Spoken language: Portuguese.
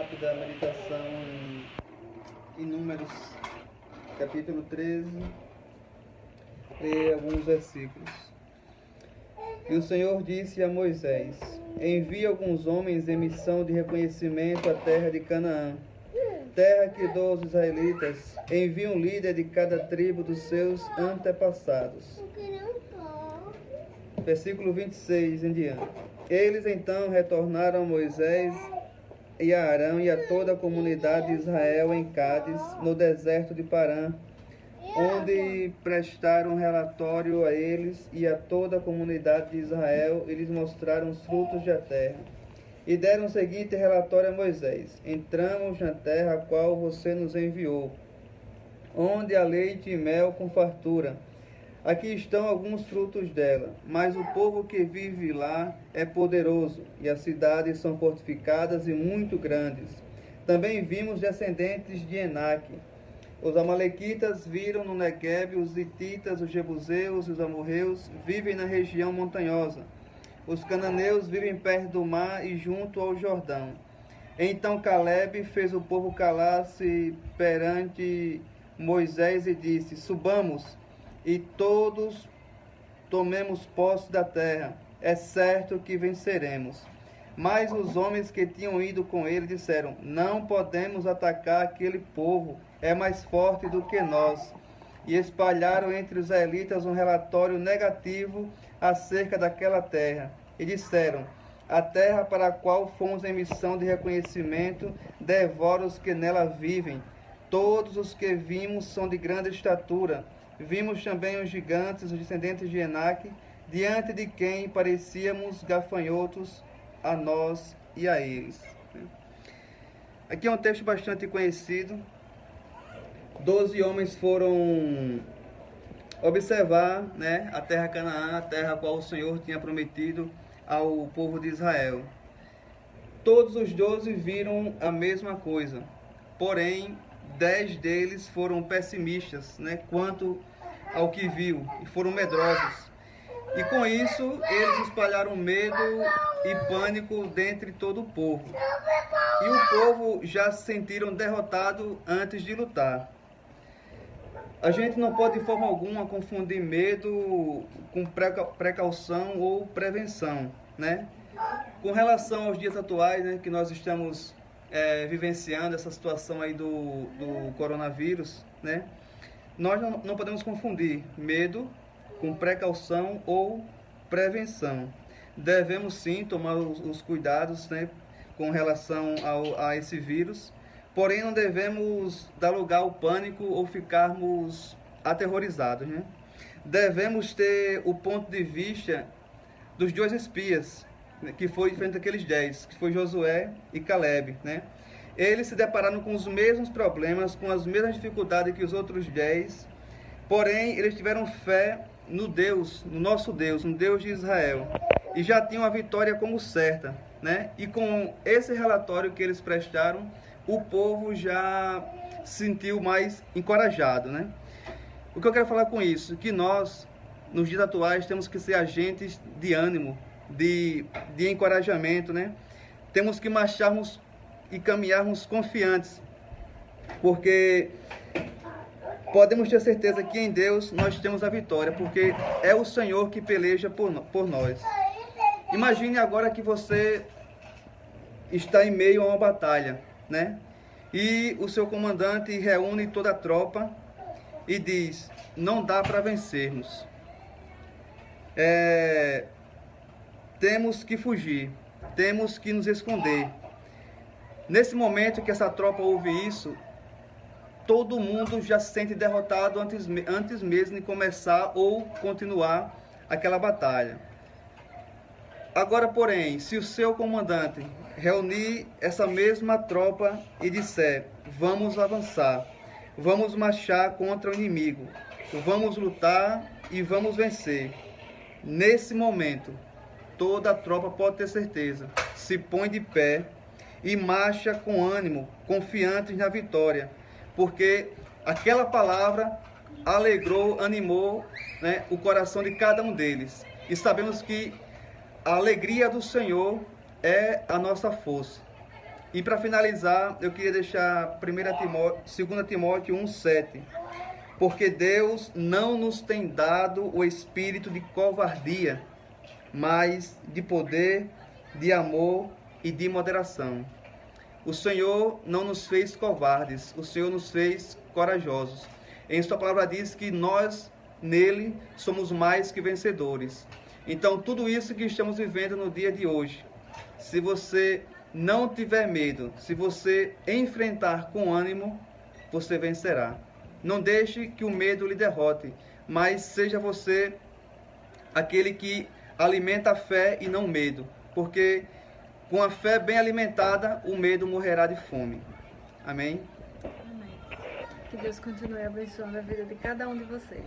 rápida meditação em Números, capítulo 13, ler alguns versículos. E o Senhor disse a Moisés: envia alguns homens em missão de reconhecimento à terra de Canaã, terra que dou aos israelitas. Envia um líder de cada tribo dos seus antepassados. Versículo 26 em diante. Eles então retornaram a Moisés e a Arão e a toda a comunidade de Israel em Cádiz, no deserto de Parã, onde prestaram relatório a eles e a toda a comunidade de Israel e lhes mostraram os frutos da terra. E deram o seguinte relatório a Moisés: entramos na terra a qual você nos enviou, onde há leite e mel com fartura. Aqui estão alguns frutos dela, mas o povo que vive lá é poderoso, e as cidades são fortificadas e muito grandes. Também vimos descendentes de Enaque. Os amalequitas viram no Negueb, os hititas, os jebuseus e os amorreus vivem na região montanhosa. Os cananeus vivem perto do mar e junto ao Jordão. Então Caleb fez o povo calar-se perante Moisés e disse: subamos e todos tomemos posse da terra. É certo que venceremos. Mas os homens que tinham ido com ele disseram: não podemos atacar aquele povo, é mais forte do que nós. E espalharam entre os israelitas um relatório negativo acerca daquela terra. E disseram: a terra para a qual fomos em missão de reconhecimento devora os que nela vivem. Todos os que vimos são de grande estatura. Vimos também os gigantes, os descendentes de Enaque, diante de quem parecíamos gafanhotos a nós e a eles. Aqui é um texto bastante conhecido. 12 homens foram observar, a terra Canaã, a terra a qual o Senhor tinha prometido ao povo de Israel. Todos os 12 viram a mesma coisa, porém 10 deles foram pessimistas, quanto ao que viu, e foram medrosos. E com isso, eles espalharam medo e pânico dentre todo o povo. E o povo já se sentiram derrotado antes de lutar. A gente não pode de forma alguma confundir medo com precaução ou prevenção, Com relação aos dias atuais, que nós estamos vivenciando essa situação aí do coronavírus, nós não podemos confundir medo com precaução ou prevenção. Devemos sim tomar os cuidados, com relação a esse vírus, porém não devemos dar lugar ao pânico ou ficarmos aterrorizados. Devemos ter o ponto de vista dos 2 espias, que foi diferente daqueles 10, que foi Josué e Caleb, Eles se depararam com os mesmos problemas, com as mesmas dificuldades que os outros 10, porém eles tiveram fé no Deus, no nosso Deus, no Deus de Israel, e já tinham a vitória como certa, E com esse relatório que eles prestaram, o povo já se sentiu mais encorajado, O que eu quero falar com isso? Que nós, nos dias atuais, temos que ser agentes de ânimo, de encorajamento, Temos que marcharmos e caminharmos confiantes, porque podemos ter certeza que em Deus nós temos a vitória, porque é o Senhor que peleja por nós. Imagine agora que você está em meio a uma batalha, E o seu comandante reúne toda a tropa e diz: não dá para vencermos. Temos que fugir, temos que nos esconder. Nesse momento que essa tropa ouve isso, todo mundo já se sente derrotado antes mesmo de começar ou continuar aquela batalha. Agora, porém, se o seu comandante reunir essa mesma tropa e disser: vamos avançar, vamos marchar contra o inimigo, vamos lutar e vamos vencer. Nesse momento, toda a tropa, pode ter certeza, se põe de pé e marcha com ânimo, confiantes na vitória, porque aquela palavra alegrou, animou, o coração de cada um deles. E sabemos que a alegria do Senhor é a nossa força. E para finalizar, eu queria deixar 2 Timóteo 1,7. Porque Deus não nos tem dado o espírito de covardia, mas de poder, de amor e de moderação. O Senhor não nos fez covardes, o Senhor nos fez corajosos. Em sua palavra diz que nós, nele, somos mais que vencedores. Então, tudo isso que estamos vivendo no dia de hoje, se você não tiver medo, se você enfrentar com ânimo, você vencerá. Não deixe que o medo lhe derrote, mas seja você aquele que alimenta a fé e não o medo, porque com a fé bem alimentada, o medo morrerá de fome. Amém? Amém. Que Deus continue abençoando a vida de cada um de vocês.